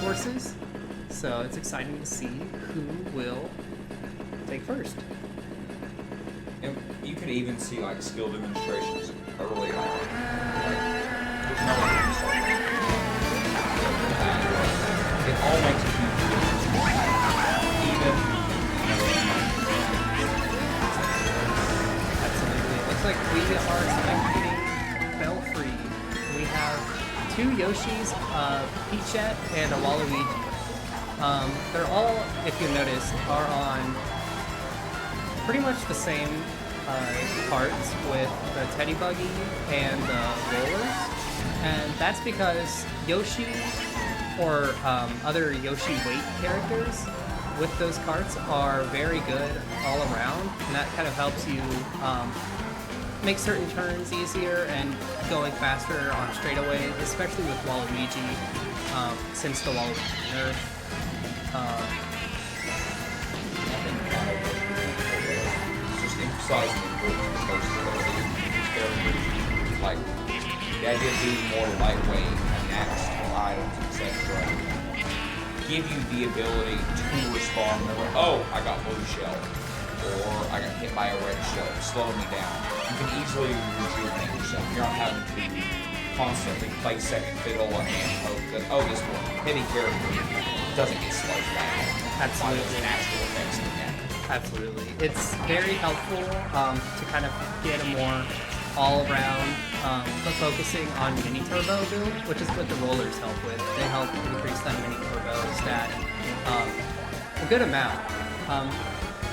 courses. So it's exciting to see who will take first. And you could even see like skill demonstrations early on. Like, there's no one who start it all makes a huge difference. Even Absolutely. It looks like we are spectating Belfry. We have 2 Yoshis, a Peachette, and a Waluigi. They're all, if you notice, are on pretty much the same carts with the Teddy Buggy and the rollers, and that's because Yoshi or other Yoshi weight characters with those carts are very good all around, and that kind of helps you make certain turns easier and going faster on straightaways, especially with Waluigi, since the Waluigi nerf. just emphasizing the importance of versatility of these characters. Like, the idea of being more lightweight, tactical items, etc. give you the ability to respond whenever, oh, I got blue shell, or I got hit by a red shell, slow me down. You can easily rejuvenate yourself. You're not having to constantly play second fiddle and hope that, oh, this heavy character doesn't get slowed down. Absolutely. Natural effects of the game. Absolutely. It's very helpful to kind of get a more all-around, but focusing on mini turbo build, which is what the rollers help with. They help increase that mini turbo stat a good amount.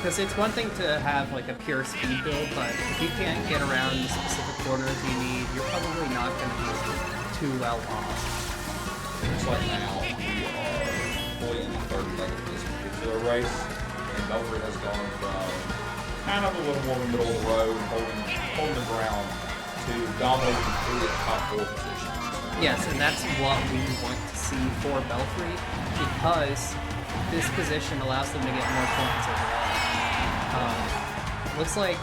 Because it's one thing to have like a pure speed build, but if you can't get around the specific corners you need, you're probably not going to be too well off. It's like now we are fully in the third leg of this particular race, and Belfry has gone from kind of a little more in the middle of the road, holding the ground, to dominating through the top 4 positions. Yes, and that's what we want to see for Belfry, because this position allows them to get more points overall. Looks like...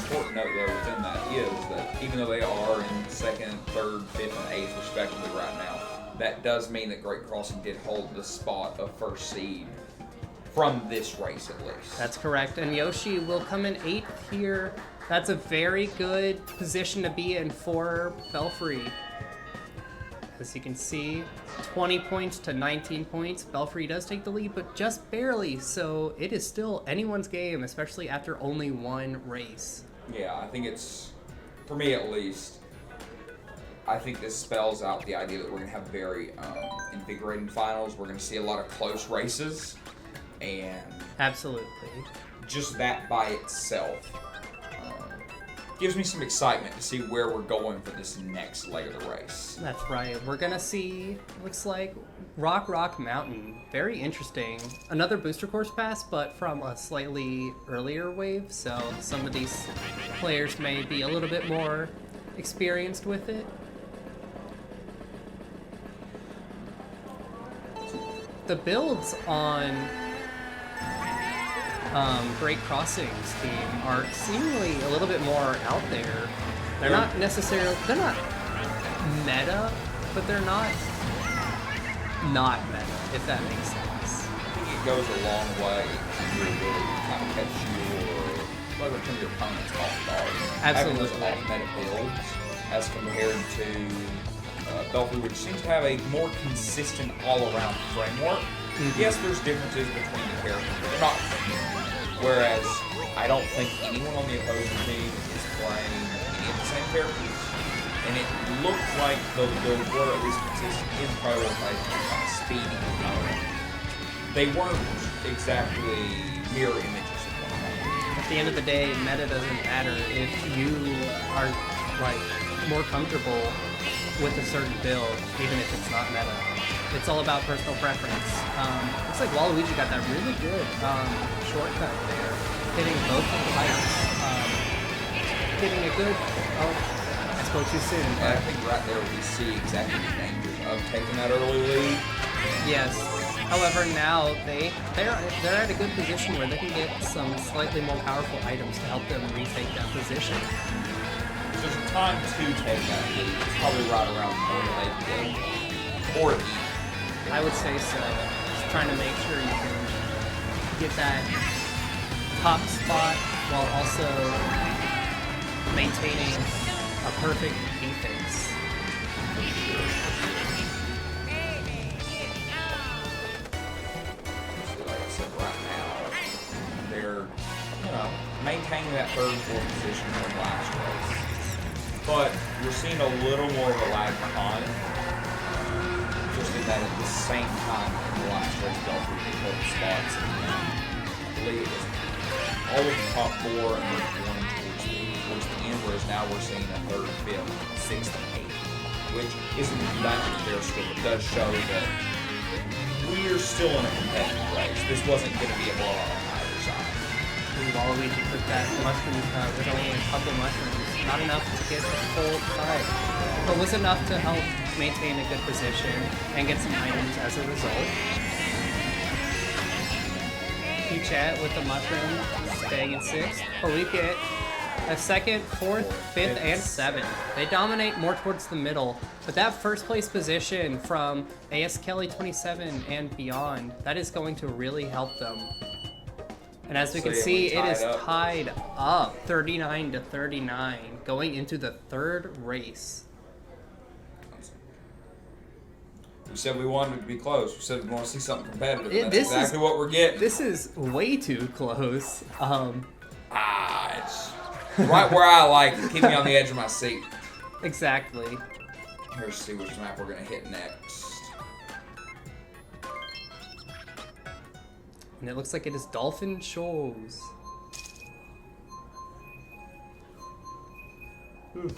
Important note though within that is that even though they are in 2nd, 3rd, 5th, and 8th respectively right now, that does mean that Great Crossing did hold the spot of 1st seed from this race at least. That's correct, and Yoshi will come in 8th here. That's a very good position to be in for Belfry. As you can see, 20 points to 19 points. Belfry does take the lead, but just barely, so it is still anyone's game, especially after only one race. Yeah, I think it's, for me at least, I think this spells out the idea that we're going to have very invigorating finals. We're going to see a lot of close races, and Absolutely. just that by itself gives me some excitement to see where we're going for this next leg of the race. That's right. We're gonna see, looks like, Rock Mountain. Very interesting. Another booster course pass, but from a slightly earlier wave, so some of these players may be a little bit more experienced with it. The builds on Great Crossing's team are seemingly a little bit more out there. They're not necessarily, they're not meta, but they're not meta, if that makes sense. I think it goes a long way to really kind of catch you or whether some of your opponents off guard. Having those off-meta builds as compared to Belfry, which seems to have a more consistent all-around framework. Mm-hmm. Yes, there's differences between the characters, but they're not whereas I don't think anyone on the opposing team is playing any of the same characters. And it looked like those builds were at least consistent in prioritizing kind of speed and power. They weren't exactly mirror images of one another. At the end of the day, meta doesn't matter if you are like more comfortable with a certain build, even if it's not meta. It's all about personal preference. Looks like Waluigi got that really good shortcut there, hitting both of the lights. Getting a good, I spoke too soon. And I think right there we see exactly the dangers of taking that early lead. Yes. However, now they're at a good position where they can get some slightly more powerful items to help them retake that position. There's a time to take that lead. It's probably right around 4 to 8 games. or an E. I would say so. Just trying to make sure you can get that top spot while also maintaining a perfect defense. Like I said, right now, they're, maintaining that third and fourth position from last race. But we're seeing a little more of a lag behind. Just in that at the same time in the last race, Belfry hit both spots. I believe it was all of the top four and then one towards the end, whereas now we're seeing a third, fifth, sixth, and eighth, which isn't that fair score, but does show that we're still in a competitive race. This wasn't going to be a blowout on either side. Waluigi took that mushroom with only a couple mushrooms. Not enough to get the full fight, but was enough to help maintain a good position and get some items as a result. Peachette with the mushroom staying in sixth. But we get a second, fourth, fifth, and seventh. They dominate more towards the middle, but that first place position from AS Kelly 27 and beyond, that is going to really help them. And as we can see, it is tied up 39 to 39 going into the third race. We said we wanted it to be close. We said we want to see something competitive. That's exactly what we're getting. This is way too close. It's right where I like it. Keep me on the edge of my seat. Exactly. Let's see which map we're going to hit next. And it looks like it is Dolphin Shoals. This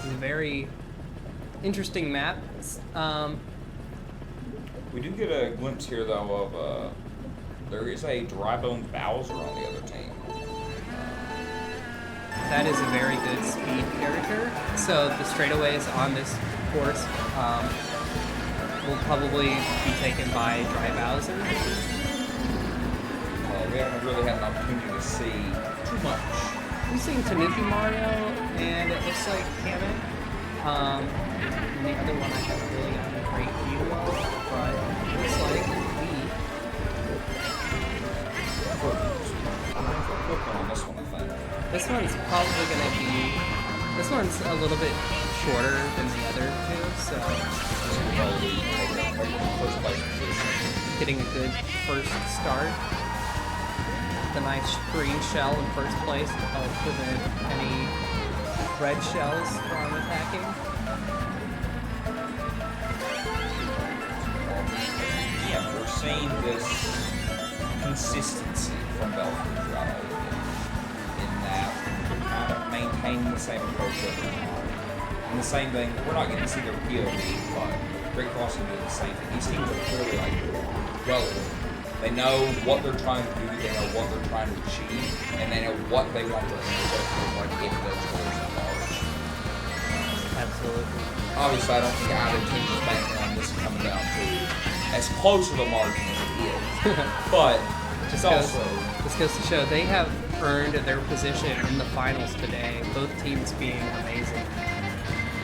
is a very interesting map. We do get a glimpse here, though, of there is a Dry Bones Bowser on the other team. That is a very good speed character. So the straightaways on this course will probably be taken by Dry Bowser. We haven't really had an opportunity to see too much. We've seen Tanuki Mario, and it looks like Hammond. And the other one I haven't really gotten a great view of, but it looks like Lee. On this one, I think. This one's probably going to be... This one's a little bit shorter than the other two, so... First place position. Getting a good first start. The nice green shell in first place to help prevent any red shells from attacking. Yeah, we're seeing this consistency from Belfry throughout all of it, in that we're kind of maintaining the same approach every time. And the same thing, we're not getting to see their POV, but Great Crossing doing the same thing. These teams are clearly relevant. They know what they're trying to do, they know what they're trying to achieve, and they know what they want their end result to look like if those goals are large. Absolutely. Obviously, I don't think either team is banking on this coming down to as close of a margin as it is. But This goes to show they have earned their position in the finals today, both teams being amazing.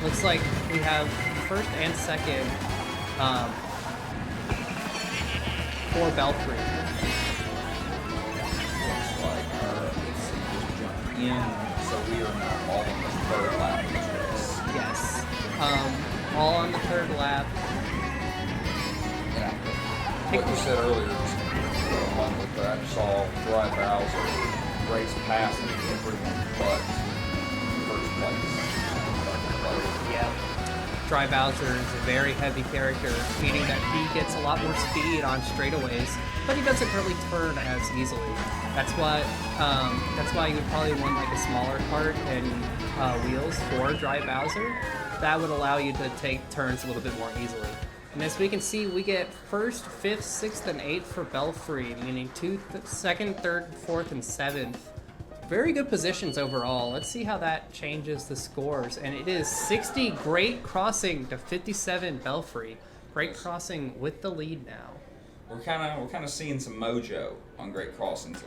Looks like we have first and second for Belfry. Looks like let's see, just jump in. So we are now all on the third lap of this race. Yes. All on the third lap. Yeah. Like you said earlier, just along with that, I saw Dry Bowser race past everyone but first place. Yeah. Dry Bowser is a very heavy character, meaning that he gets a lot more speed on straightaways, but he doesn't really turn as easily. That's why you would probably want like a smaller cart and wheels for Dry Bowser. That would allow you to take turns a little bit more easily. And as we can see, we get first, fifth, sixth, and eighth for Belfry, meaning second, third, fourth, and seventh. Very good positions overall. Let's see how that changes the scores. And it is 60 Great Crossing to 57 Belfry. Great Crossing with the lead now. We're kind of seeing some mojo on Great Crossings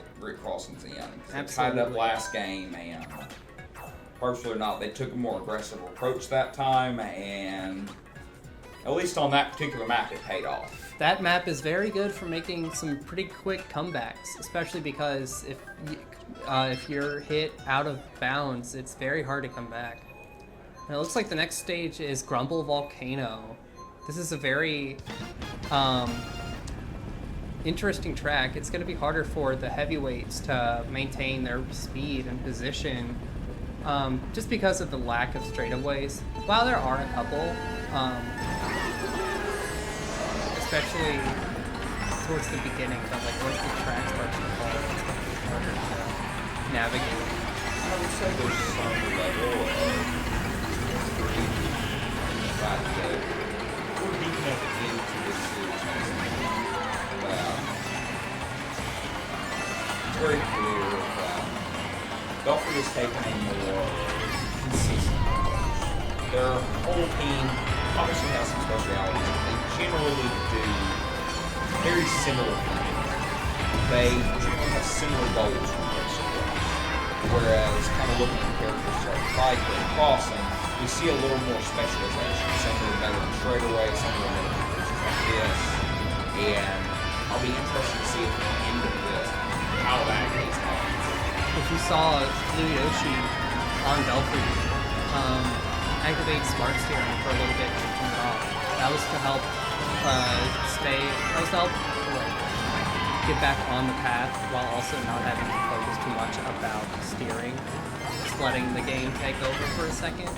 in. They tied up last game, and partially or not, they took a more aggressive approach that time, and At least on that particular map, it paid off. That map is very good for making some pretty quick comebacks, especially because if you're hit out of bounds, it's very hard to come back. And it looks like the next stage is Grumble Volcano. This is a very interesting track. It's going to be harder for the heavyweights to maintain their speed and position just because of the lack of straightaways. While there are a couple, especially towards the beginning, but like once the track starts to fall, it's going to be harder to navigate. I would say there's some level of greed in the fact that we're deep enough into this series that it's very clear that Belfry has taken a more consistent approach. Their whole team obviously has some specialities. They generally do very similar things. They generally have similar goals from race to race. Whereas, kind of looking at characters like Kart and Crossing, we see a little more specialization. Some are better in straightaway, some are better in races like this. And I'll be interested to see at the end of this how that takes off. If you saw Blue Yoshi on Belfry activate smart steering for a little bit and turn it off, that was to help get back on the path while also not having to focus too much about steering, just letting the game take over for a second.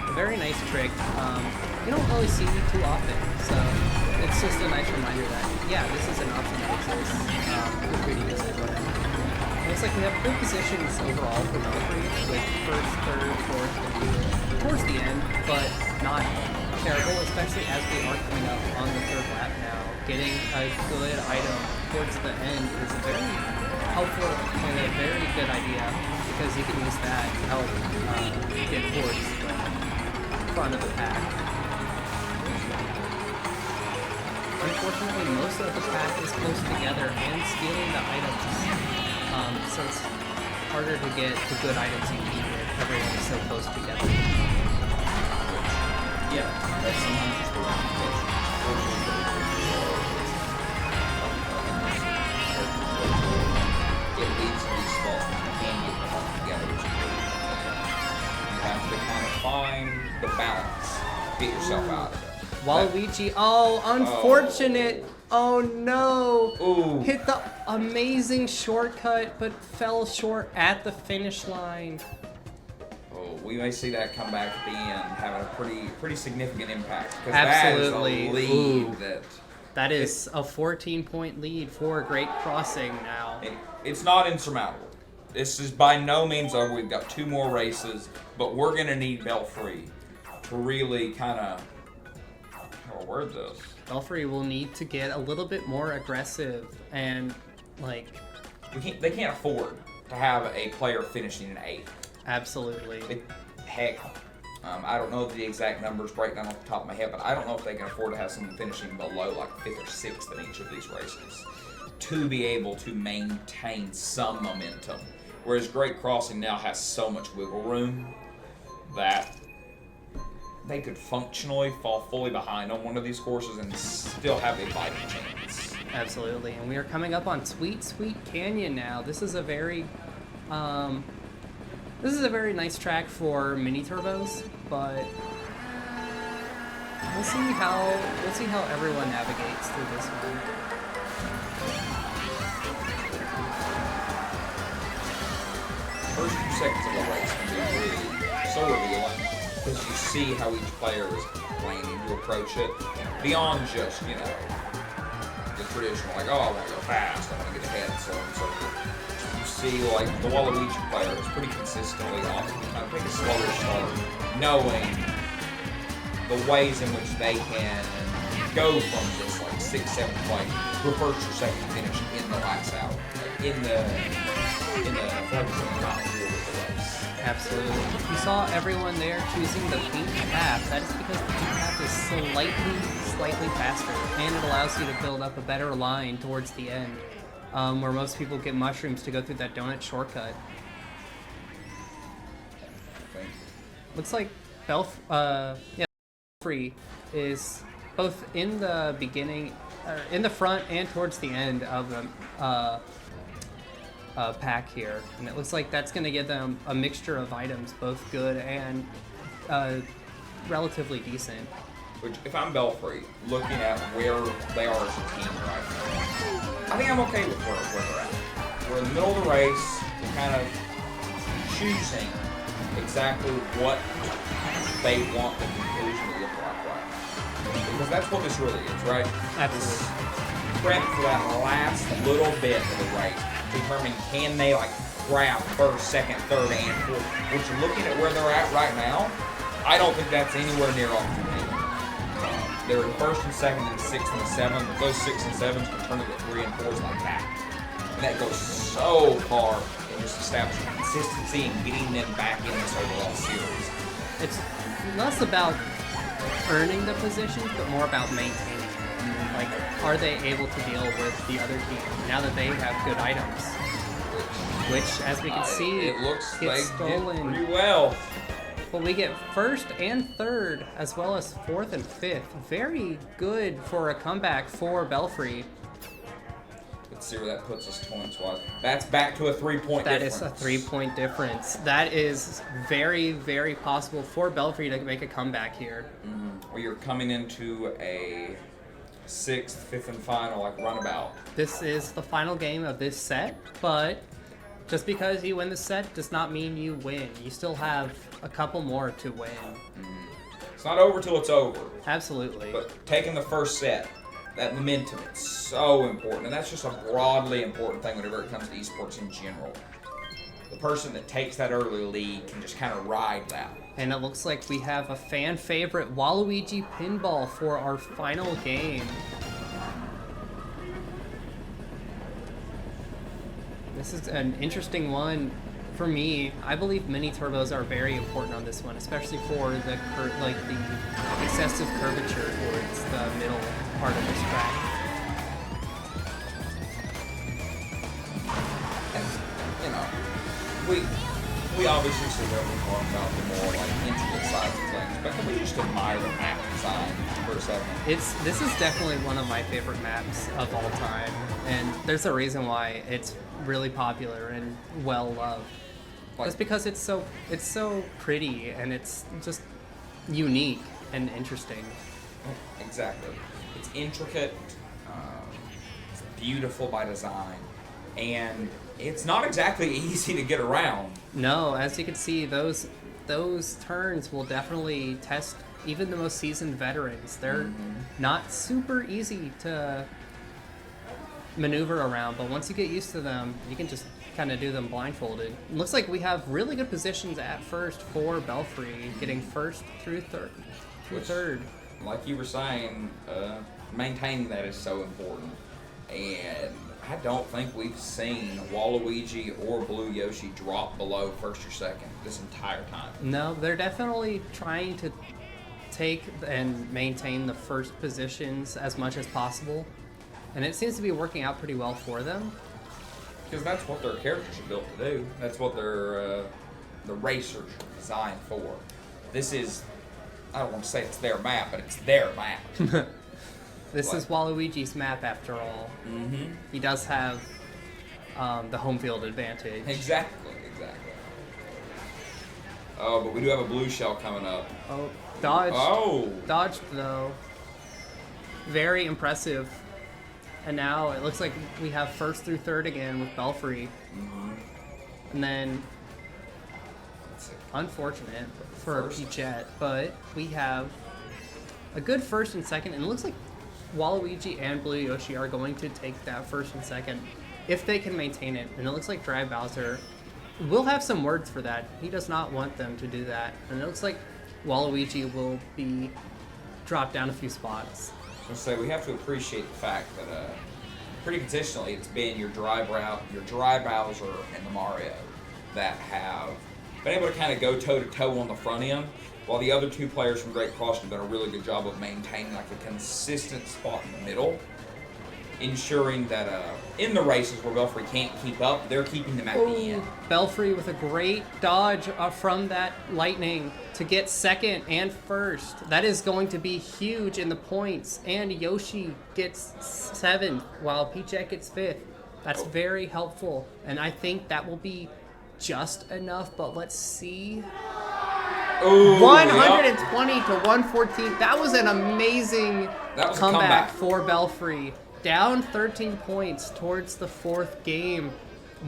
A very nice trick. You don't really see too often, so it's just a nice reminder that, yeah, this is an option that exists. Feel free to use it, whatever. Looks like we have good positions overall for Belfry, with first, third, fourth, and towards the end, but not terrible, especially as we are coming up on the third lap now. Getting a good item towards the end is a very helpful and a very good idea, because you can use that to help get towards the front of the pack. Unfortunately, most of the pack is close together and stealing the items. So it's harder to get the good items you need if everyone is so close together. Yeah, that's sometimes just the wrong it leads to these spots where you can get them all together, which is really you have to kind of find the balance, get yourself out of it. Waluigi, oh, unfortunate. Oh no! Ooh. Hit the amazing shortcut, but fell short at the finish line. Oh, we may see that come back at the end, having a pretty significant impact. Absolutely. That is a lead that is a 14-point lead for Great Crossing now. It's not insurmountable. This is by no means over. We've got 2 more races, but we're going to need Belfry to really kind of... How do I word this? Belfry will need to get a little bit more aggressive and, like... They can't afford to have a player finishing in 8th. Absolutely. Heck, I don't know the exact numbers right down off the top of my head, but I don't know if they can afford to have someone finishing below like 5th or 6th in each of these races to be able to maintain some momentum. Whereas Great Crossing now has so much wiggle room that they could functionally fall fully behind on one of these courses and still have a fighting chance. Absolutely, and we are coming up on Sweet Sweet Canyon now. This is a very nice track for mini turbos, but we'll see how everyone navigates through this one. First few seconds of the race can be really so revealing, because you see how each player is planning to approach it beyond just, you know, the traditional, like, oh, I want to go fast, I want to get ahead, so on and so forth. You see, like, the Waluigi player is pretty consistently often kind of take a slower start, knowing the ways in which they can go from this, like, 6th, 7th place to a first or second finish in the last hour, in the final quarter of the race. Absolutely. You saw everyone there choosing the pink path. That is because the pink path is slightly faster, and it allows you to build up a better line towards the end, where most people get mushrooms to go through that donut shortcut. Looks like Belfry is both in the beginning, in the front and towards the end of the pack here. And it looks like that's going to give them a mixture of items, both good and relatively decent. Which, if I'm Belfry, looking at where they are as a team right now, I think I'm okay with where they're at. We're in the middle of the race. We're kind of choosing exactly what they want the conclusion to look like right now. Because that's what this really is, right? Absolutely. Prep for that last little bit of the race, determining can they grab first, second, third, and fourth. Which, looking at where they're at right now, I don't think that's anywhere near off the table. They're in first and second and sixth and seventh. Those 6 and 7s can turn into 3 and 4s like that. And that goes so far in just establishing consistency and getting them back in this overall series. It's less about earning the positions, but more about maintaining. Like, are they able to deal with the other team now that they have good items? Which, as we can see, it looks gets like stolen pretty well. But we get first and third, as well as fourth and fifth. Very good for a comeback for Belfry. Let's see where that puts us points-wise. That's back to a 3-point difference. That is a 3-point difference. That is very, very possible for Belfry to make a comeback here. Mm-hmm. We are coming into a 6th, 5th, and final runabout. This is the final game of this set, but just because you win the set does not mean you win. You still have a couple more to win. Mm-hmm. It's not over till it's over. Absolutely. But taking the first set, that momentum, it's so important. And that's just a broadly important thing whenever it comes to esports in general. The person that takes that early lead can just kind of ride that. And it looks like we have a fan favorite Waluigi pinball for our final game. This is an interesting one for me. I believe mini turbos are very important on this one, especially for the the excessive curvature towards the middle part of this track. And we obviously sit there and talk about the more intricate sides of things, but can we just admire the map design for a second? This is definitely one of my favorite maps of all time, and there's a reason why it's really popular and well loved. Just because it's so pretty and it's just unique and interesting. Exactly. It's intricate, it's beautiful by design, and it's not exactly easy to get around. No, as you can see, those turns will definitely test even the most seasoned veterans. They're not super easy to maneuver around, but once you get used to them, you can just kind of do them blindfolded. It looks like we have really good positions at first for Belfry, getting first through third. Like you were saying, maintaining that is so important. And I don't think we've seen Waluigi or Blue Yoshi drop below first or second this entire time. No, they're definitely trying to take and maintain the first positions as much as possible. And it seems to be working out pretty well for them. Because that's what their characters are built to do. That's what the racers are designed for. This is, I don't want to say it's their map, but it's their map. This is Waluigi's map after all. Mm-hmm. He does have the home field advantage. Exactly. Oh, but we do have a blue shell coming up. Oh, dodged. Oh! Dodged, though. Very impressive. And now it looks like we have first through third again with Belfry. Mm-hmm. And then, unfortunate for Peachette, but we have a good first and second. And it looks like Waluigi and Blue Yoshi are going to take that first and second if they can maintain it. And it looks like Dry Bowser will have some words for that. He does not want them to do that. And it looks like Waluigi will be dropped down a few spots. So we have to appreciate the fact that pretty consistently it's been your Dry Bowser, and the Mario that have been able to kind of go toe-to-toe on the front end, while the other two players from Great Caution have done a really good job of maintaining a consistent spot in the middle. ensuring that in the races where Belfry can't keep up, they're keeping them at the end. Belfry with a great dodge from that lightning to get second and first. That is going to be huge in the points. And Yoshi gets 7th while Peachette gets 5th. That's very helpful. And I think that will be just enough, but let's see. Ooh, 120 to 114. That was an amazing comeback for Belfry. Down 13 points towards the 4th game,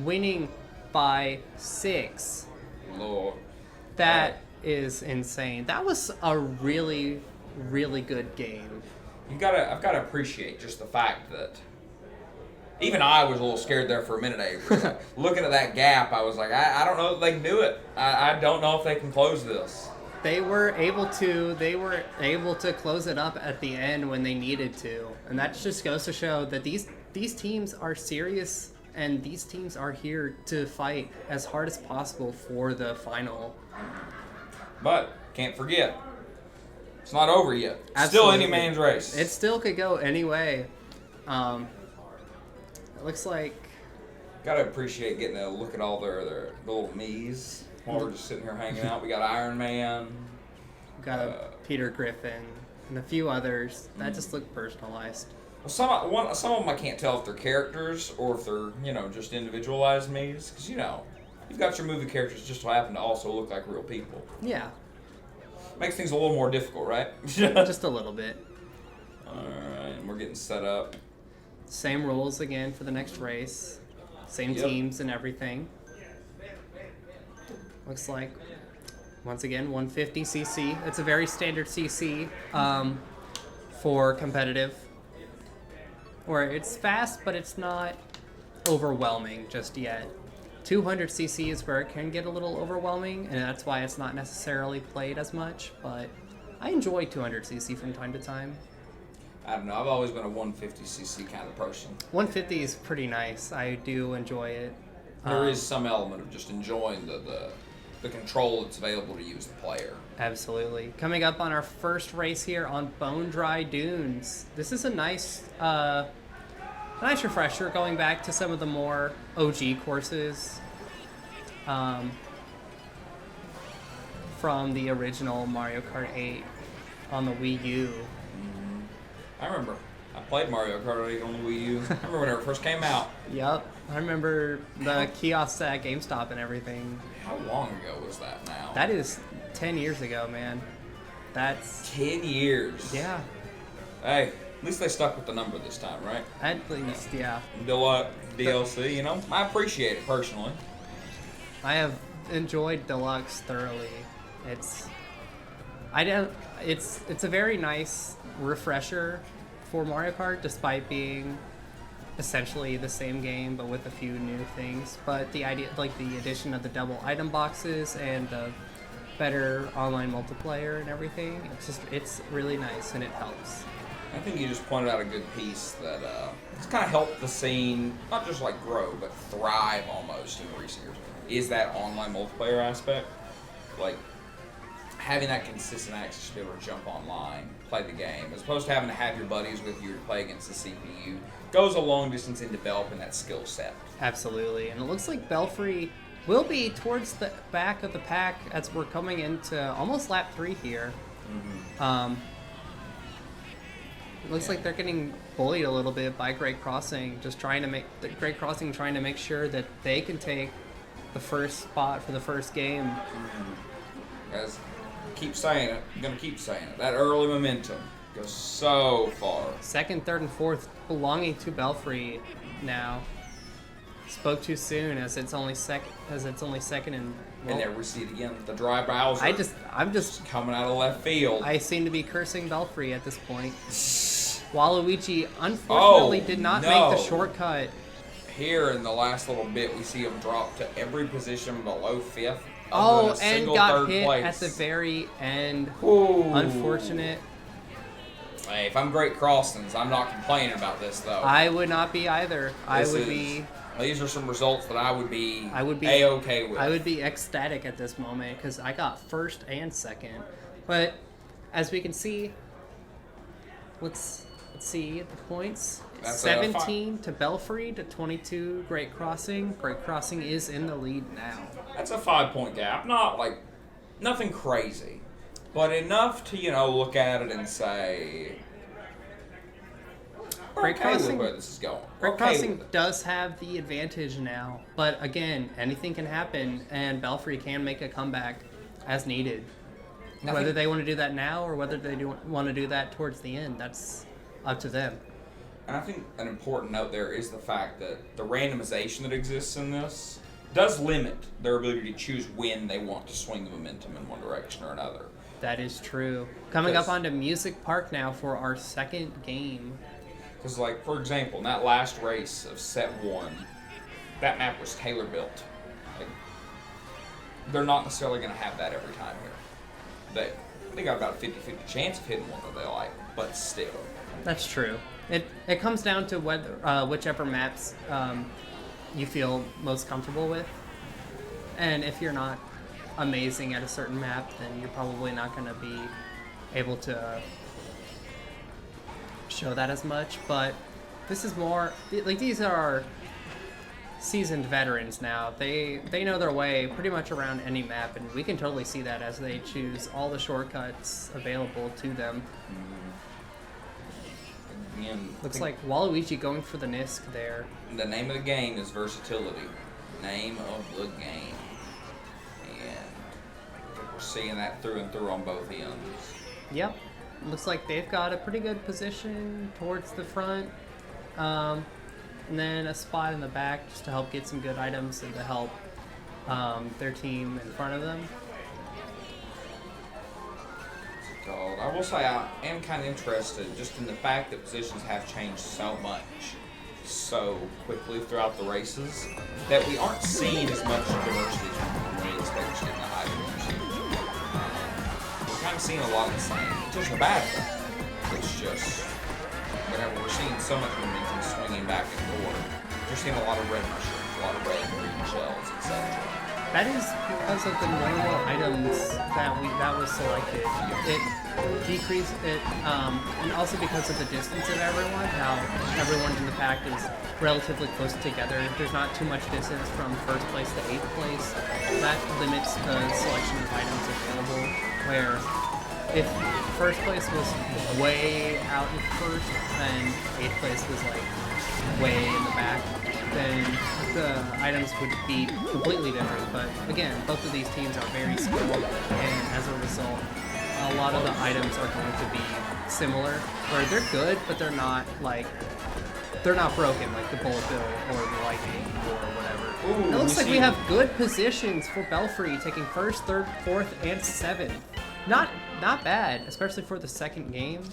winning by 6. Lord. That is insane. That was a really, really good game. I've got to appreciate just the fact that even I was a little scared there for a minute, Avery. Looking at that gap, I was like, I don't know if they can do it. I don't know if they can close this. They were able to close it up at the end when they needed to. And that just goes to show that these teams are serious, and these teams are here to fight as hard as possible for the final. But can't forget, it's not over yet. Absolutely. Still any man's race. It still could go any way. It looks like... Gotta appreciate getting a look at all their little me's while we're just sitting here hanging out. We got Iron Man. We got Peter Griffin and a few others. That just look personalized. Well, some of them I can't tell if they're characters or if they're, just individualized me's. Because, you've got your movie characters just so happen to also look like real people. Yeah. Makes things a little more difficult, right? Just a little bit. Alright, and we're getting set up. Same rules again for the next race. Same teams and everything. Looks like, once again, 150cc. It's a very standard cc for competitive. Where it's fast, but it's not overwhelming just yet. 200cc is where it can get a little overwhelming, and that's why it's not necessarily played as much, but I enjoy 200cc from time to time. I don't know. I've always been a 150cc kind of person. 150 is pretty nice. I do enjoy it. There is some element of just enjoying the control that's available to you as the player. Absolutely. Coming up on our first race here on Bone Dry Dunes. This is a nice refresher going back to some of the more OG courses from the original Mario Kart 8 on the Wii U. I remember. I played Mario Kart 8 on the Wii U. I remember when it first came out. Yep. I remember the kiosks at GameStop and everything. How long ago was that now? That is 10 years ago, man. That's... 10 years. Yeah. Hey, at least they stuck with the number this time, right? At least, yeah. Deluxe, DLC, I appreciate it personally. I have enjoyed Deluxe thoroughly. It's a very nice refresher for Mario Kart, despite being essentially the same game but with a few new things. But the idea, like the addition of the double item boxes and the better online multiplayer and everything, it's really nice and it helps. I think you just pointed out a good piece that it's kind of helped the scene not just like grow but thrive almost in recent years. Is that online multiplayer aspect, like having that consistent access to be able to jump online, play the game, as opposed to having to have your buddies with you to play against the CPU, goes a long distance in developing that skill set. Absolutely, and it looks like Belfry will be towards the back of the pack as we're coming into almost lap 3 here. Mm-hmm. It looks like they're getting bullied a little bit by Great Crossing, trying to make sure that they can take the first spot for the first game. Mm-hmm. Guys, keep saying it. I'm gonna keep saying it. That early momentum goes so far. Second, third, and fourth belonging to Belfry now. Spoke too soon, as it's only second. And there we see it again. The dry Bowser. I'm just coming out of left field. I seem to be cursing Belfry at this point. Waluigi unfortunately did not make the shortcut. Here in the last little bit, we see him drop to every position below 5th. And got hit place at the very end. Ooh. Unfortunate. Hey, if I'm Great Crossings, I'm not complaining about this though. I would not be either. These are some results that I would be A-okay with. I would be ecstatic at this moment because I got first and second. But as we can see, let's Let's see the points. That's 17 to Belfry to 22 Great Crossing. Great Crossing is in the lead now. That's a 5-point gap. Not like nothing crazy, but enough to look at it and say, Great Crossing, with where this is going. Great Crossing does have the advantage now, but again, anything can happen, and Belfry can make a comeback as needed. Whether they want to do that now or whether they want to do that towards the end, that's up to them. And I think an important note there is the fact that the randomization that exists in this does limit their ability to choose when they want to swing the momentum in one direction or another. That is true. Coming up onto Music Park now for our second game. Because, like, for example, in that last race of set 1, that map was tailor-built. Like, they're not necessarily going to have that every time here. They got about a 50-50 chance of hitting one that they like, but still. That's true. It comes down to whether whichever maps you feel most comfortable with. And if you're not amazing at a certain map, then you're probably not going to be able to show that as much. But this is more like, these are seasoned veterans now. They know their way pretty much around any map, and we can totally see that as they choose all the shortcuts available to them. Again, looks like Waluigi going for the Nisk there. The name of the game is versatility. Name of the game. And I think we're seeing that through and through on both ends. Yep. Looks like they've got a pretty good position towards the front. And then a spot in the back just to help get some good items and to help their team in front of them. I will say I am kind of interested just in the fact that positions have changed so much so quickly throughout the races that we aren't seeing as much diversity as we expect to see in the high division. We're kind of seeing a lot of the same, which isn't a bad thing. It's just whenever we're seeing so much momentum swinging back and forth, we're seeing a lot of red mushrooms, a lot of red and green shells, etc. That is because of the normal items that was selected. It decreased it, and also because of the distance of everyone, how everyone in the pack is relatively close together. There's not too much distance from first place to 8th place. That limits the selection of items available, where if first place was way out in first and 8th place was like way in the back, then the items would be completely different. But again, both of these teams are very skilled, and as a result, a lot of the items are going to be similar, where they're good, but they're not broken, like the Bullet Bill or the Lightning or whatever. Ooh, it looks like we have good positions for Belfry, taking 1st, 3rd, 4th, and 7th. Not bad, especially for the second game.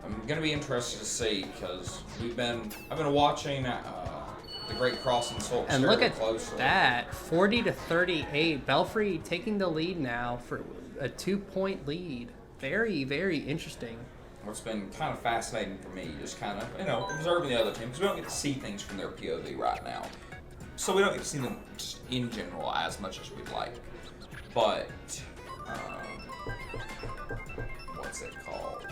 I'm gonna be interested to see because I've been watching the Great Crossing Sulks and look at closely. that, 40 to 38. Belfry taking the lead now for a 2-point lead. Very, very interesting. What's been kind of fascinating for me, just kind of observing the other team, because we don't get to see things from their POV right now, so we don't get to see them just in general as much as we'd like. But what's it called?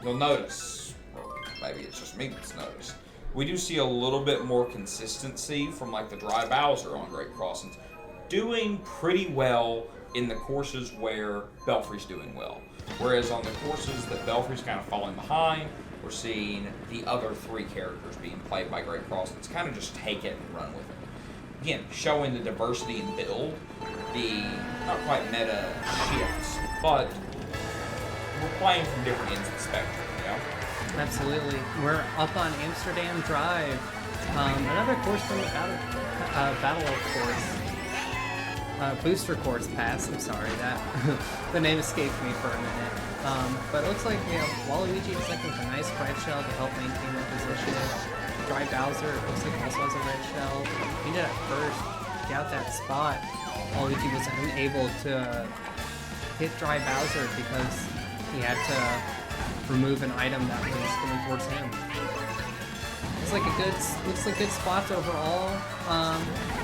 You'll notice, or maybe it's just me that's noticed, we do see a little bit more consistency from like the Dry Bowser on Great Crossings, doing pretty well in the courses where Belfry's doing well. Whereas on the courses that Belfry's kind of falling behind, we're seeing the other 3 characters being played by Great Crossings kind of just take it and run with it. Again, showing the diversity in build, the not quite meta shifts, but we're playing from different ends of the spectrum, Absolutely. We're up on Amsterdam Drive. Another course from the Battle Oak course. Booster course pass, I'm sorry, that the name escaped me for a minute. But it looks like we have Waluigi in second with a nice red shell to help maintain that position. Dry Bowser, it looks like also has a red shell. He did at first get out that spot. Waluigi was unable to hit Dry Bowser because he had to remove an item that was going towards him. Looks like good spots overall.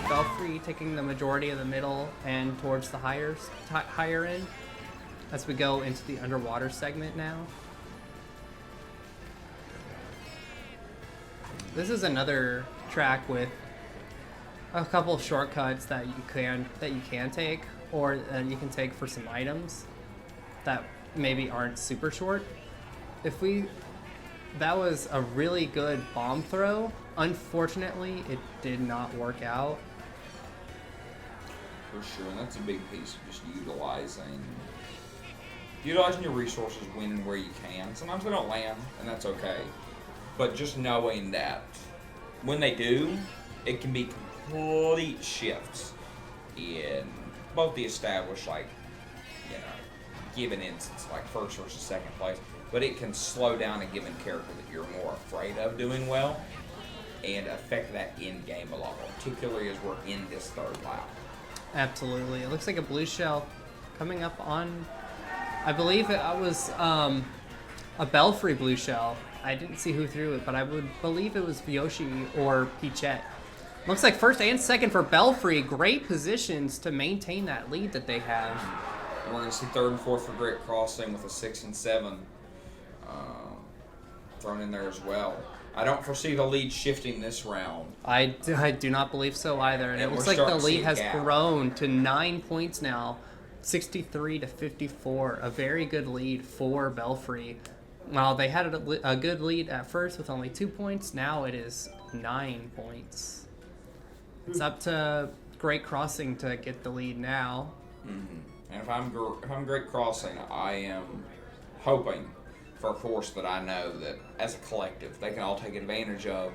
Belfry taking the majority of the middle and towards the higher end as we go into the underwater segment now. This is another track with a couple of shortcuts that you can take, or that you can take for some items that maybe aren't super short. That was a really good bomb throw. Unfortunately, it did not work out. For sure, and that's a big piece of just utilizing your resources when and where you can. Sometimes they don't land, and that's okay. But just knowing that when they do, it can be complete shifts in both the established, given instance, like first versus second place, but it can slow down a given character that you're more afraid of doing well and affect that in-game a lot more, particularly as we're in this third lap. Absolutely. It looks like a blue shell coming up on, I believe it was a Belfry blue shell. I didn't see who threw it, but I would believe it was Yoshi or Peachette. Looks like first and second for Belfry. Great positions to maintain that lead that they have. And we're going to see third and fourth for Great Crossing with a 6 and 7 thrown in there as well. I don't foresee the lead shifting this round. I do not believe so either. And it looks like the lead has grown to 9 points now, 63 to 54. A very good lead for Belfry. While they had a good lead at first with only 2 points, now it is 9 points. It's up to Great Crossing to get the lead now. Mm-hmm. And if I'm Great Crossing, I am hoping for a force that I know that as a collective they can all take advantage of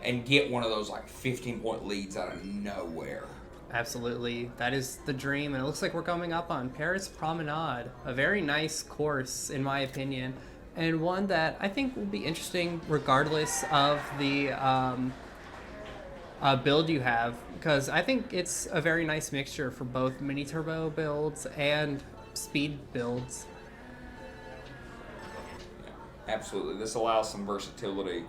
and get one of those 15-point leads out of nowhere. Absolutely. That is the dream, and it looks like we're coming up on Paris Promenade. A very nice course, in my opinion, and one that I think will be interesting regardless of the build you have, because I think it's a very nice mixture for both mini turbo builds and speed builds. Yeah, absolutely. This allows some versatility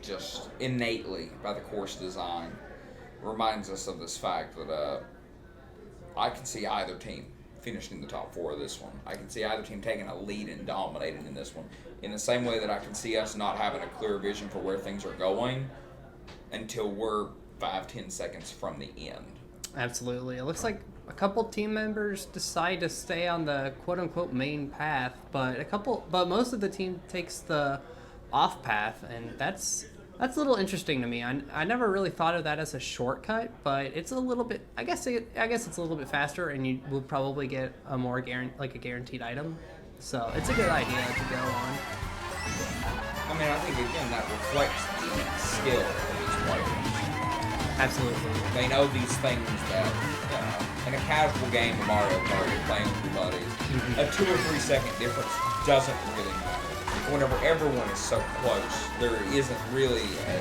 just innately by the course design. Reminds us of this fact that I can see either team finishing in the top 4 of this one. I can see either team taking a lead and dominating in this one, in the same way that I can see us not having a clear vision for where things are going until we're 5-10 seconds from the end. Absolutely. It looks like a couple team members decide to stay on the quote-unquote main path, but most of the team takes the off path, and that's a little interesting to me. I never really thought of that as a shortcut, but it's a little bit. I guess it's a little bit faster, and you will probably get a more guaranteed item. So it's a good idea to go on. I mean, I think again that reflects the skill of these players. Absolutely. They know these things that in a casual game of Mario Kart, you're playing with your buddies, a 2 or 3 second difference doesn't really matter. Whenever everyone is so close, there isn't really a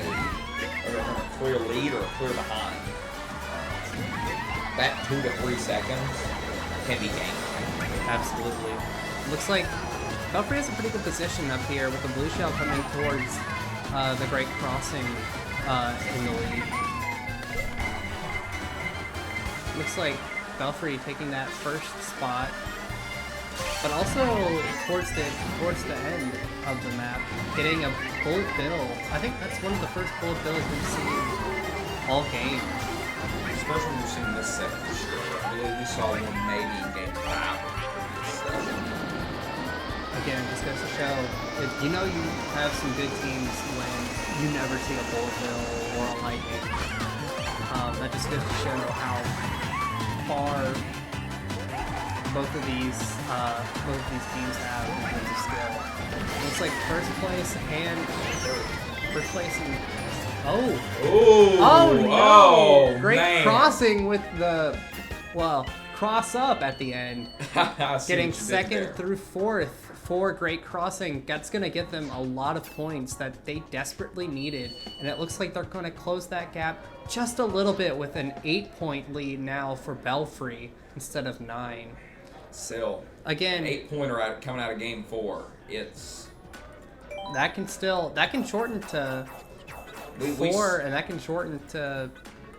clear lead or a clear behind. That 2 to 3 seconds can be game changing. Absolutely. Looks like Belfry has a pretty good position up here with the blue shell coming towards the Great Crossing in the lead. Looks like Belfry taking that first spot, but also towards the end of the map, getting a bullet bill. I think that's one of the first bullet bills we've seen all game. It's the first one we've seen this set for sure. I believe we saw one maybe in game 5. Again, just goes to show, you have some good teams when you never see a bullet bill or a lightning. That just goes to show how far both of these teams have in terms of skill. Looks like first place and no! Great Crossing with the cross up at the end, getting second through fourth for Great Crossing. That's going to get them a lot of points that they desperately needed, and it looks like they're going to close that gap just a little bit with an 8-point lead now for Belfry instead of 9. Still, again, 8-pointer coming out of game 4. That can shorten to 4, and that can shorten to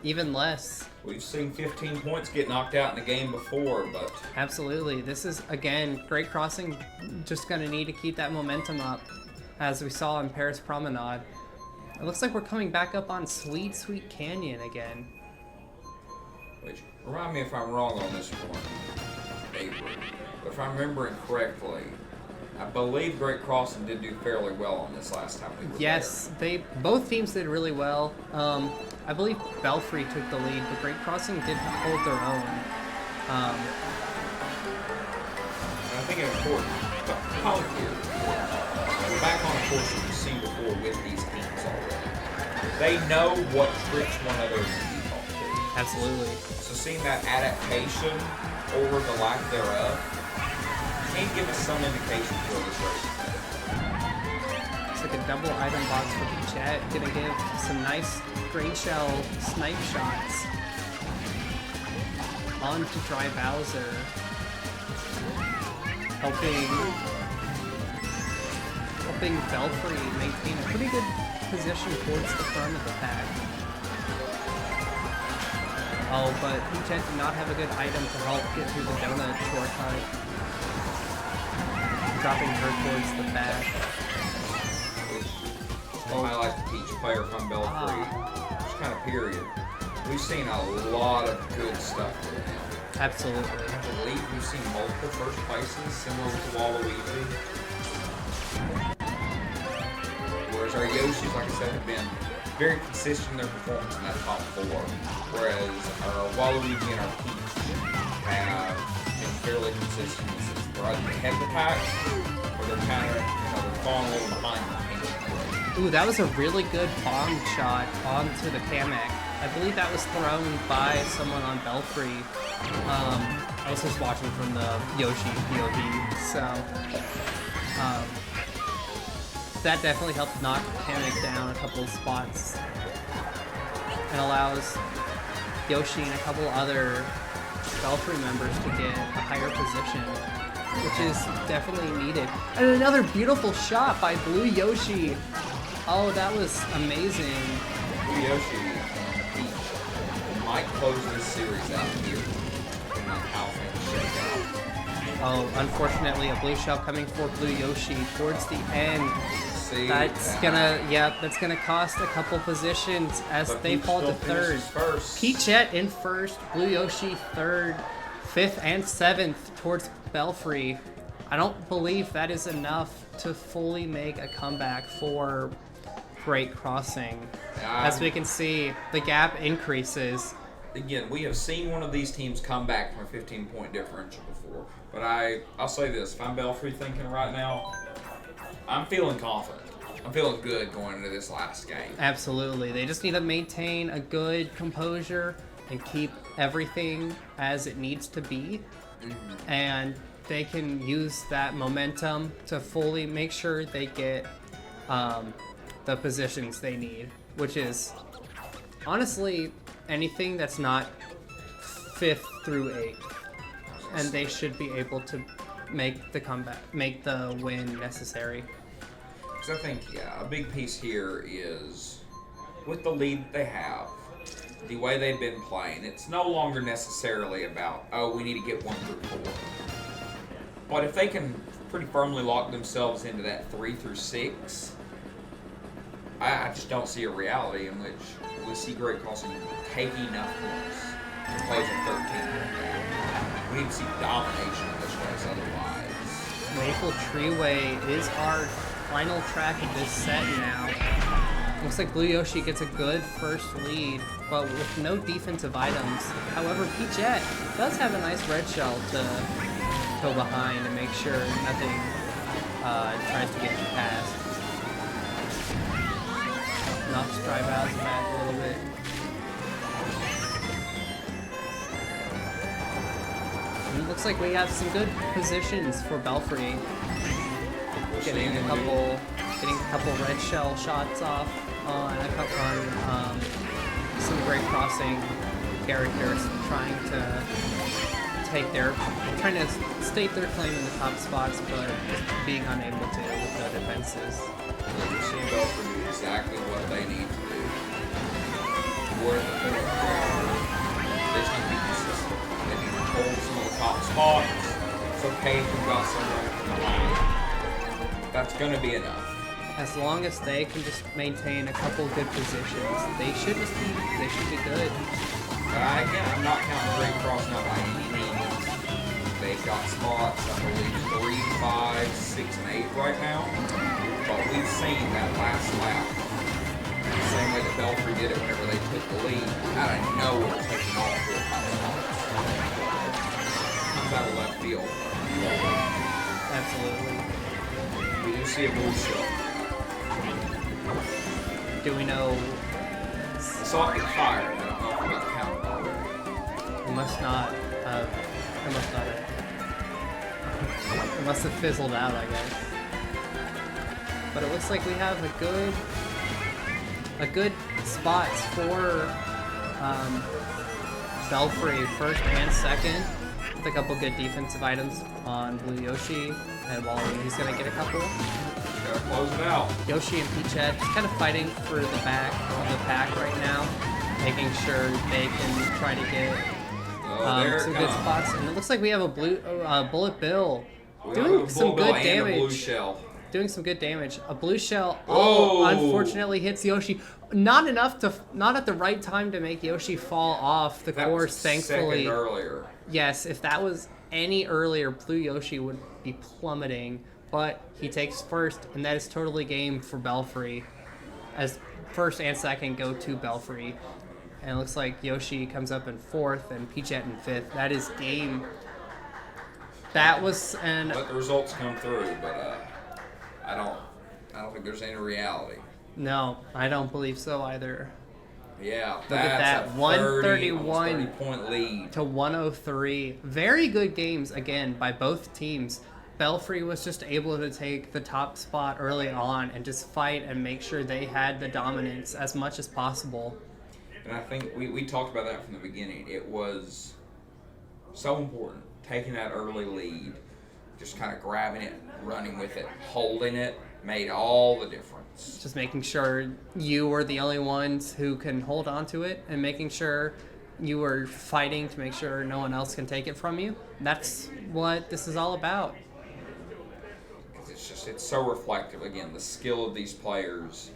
even less. We've seen 15 points get knocked out in the game before, but absolutely, this is again Great Crossing just going to need to keep that momentum up as we saw in Paris Promenade. It looks like we're coming back up on Sweet Sweet Canyon again. Which, remind me if I'm wrong on this one, Avery. But if I'm remembering correctly, I believe Great Crossing did do fairly well on this last time we were Yes, both teams did really well. I believe Belfry took the lead, but Great Crossing did hold their own. And I think it's important to point here. We're back on a course that we've seen before with these teams already. They know what tricks one another can be taught to. Absolutely. So seeing that adaptation over the lack thereof can give us some indication for this race. It's like a double item box for Jet. Gonna give some nice green shell snipe shots on to Dry Bowser. Helping Belfry maintain a pretty good position towards the front of the pack. Oh, but Jet did not have a good item to help get through the donut shortcut. Dropping her towards the back. I like to teach player from Belfry. Just kind of period. We've seen a lot of good stuff from him. Absolutely. I believe we've seen multiple first places similar to Waluigi. Whereas our Yoshis, like I said, have been very consistent in their performance in that top 4. Whereas our Waluigi and our Peach have been fairly consistent since they're either ahead of the pack or they're kind of, they're falling a little behind the paint. Ooh, that was a really good bomb shot onto the Kamek. I believe that was thrown by someone on Belfry. I was just watching from the Yoshi POV, so that definitely helped knock Kamek down a couple of spots and allows Yoshi and a couple other Belfry members to get a higher position, which is definitely needed. And another beautiful shot by Blue Yoshi. Oh, that was amazing. Blue Yoshi might close this series out here. How things shake out. Oh, unfortunately, a blue shell coming for Blue Yoshi towards the end. See, that's gonna cost a couple positions as they fall to third. Peachette in first, Blue Yoshi third, 5th and 7th towards Belfry. I don't believe that is enough to fully make a comeback for Great Crossing. As we can see, the gap increases. Again, we have seen one of these teams come back from a 15-point differential before. But I'll say this, if I'm Belfry thinking right now, I'm feeling confident. I'm feeling good going into this last game. Absolutely. They just need to maintain a good composure and keep everything as it needs to be. Mm-hmm. And they can use that momentum to fully make sure they get the positions they need, which is honestly anything that's not 5th through 8th. And they should be able to make the comeback, make the win necessary. Because I think, a big piece here is with the lead they have, the way they've been playing, it's no longer necessarily about, we need to get 1 through 4. But if they can pretty firmly lock themselves into that 3 through 6, I just don't see a reality in which we see Great Crossing take enough points to close a 13-point gap. We need to see domination in this race otherwise. Maple Treeway is our final track of this set now. Looks like Blue Yoshi gets a good first lead, but with no defensive items. However, Peachette does have a nice red shell to go behind and make sure nothing tries to get you past. Knocks Dry Bowser back a little bit. And it looks like we have some good positions for Belfry. Getting a couple red shell shots off on some Great Crossing characters trying to state their claim in the top spots, but just being unable to with the defenses. We're seeing Belfry do exactly what they need to do. We're at the point where they just need to be consistent. They need to hold some of the top spots. It's okay if we've got someone from behind. That's going to be enough. as long as they can just maintain a couple good positions, they should be good. Again, I'm not counting Great Cross now by any means. They've got spots, I believe, 3, 5, 6, and 8 right now. But we've seen that last lap. The same way that Belfry did it whenever they took the lead. Out of nowhere, taking all 4 top spots. Comes out of left field. Absolutely. We do see a blue shell. Do we know? I saw it get fired. I don't know if we got counted already. It must not. It must have fizzled out, I guess. But it looks like we have a good spots for Belfry first and second, with a couple good defensive items on Blue Yoshi, and Waluigi's gonna get a couple. Gotta close it out. Yoshi and Peachette just kind of fighting for the back of the pack right now, making sure they can try to get some good spots. And it looks like we have a Bullet Bill doing some good damage. Blue shell. Doing some good damage. A blue shell, Oh! Unfortunately hits Yoshi. Not at the right time to make Yoshi fall off the course, thankfully. Second earlier. Yes, if that was any earlier, Blue Yoshi would be plummeting. But he takes first, and that is totally game for Belfry, as first and second go to Belfry. And it looks like Yoshi comes up in fourth and Peachette in fifth. That is game. That was Let the results come through, but I don't think there's any reality. No, I don't believe so either. Yeah, Look at that, a 131 30-point lead to 103. Very good games, again, by both teams. Belfry was just able to take the top spot early on and just fight and make sure they had the dominance as much as possible. And I think we talked about that from the beginning. It was so important, taking that early lead, just kind of grabbing it, running with it, holding it, made all the difference. Just making sure you were the only ones who can hold on to it and making sure you were fighting to make sure no one else can take it from you. That's what this is all about. It's so reflective. Again, the skill of these players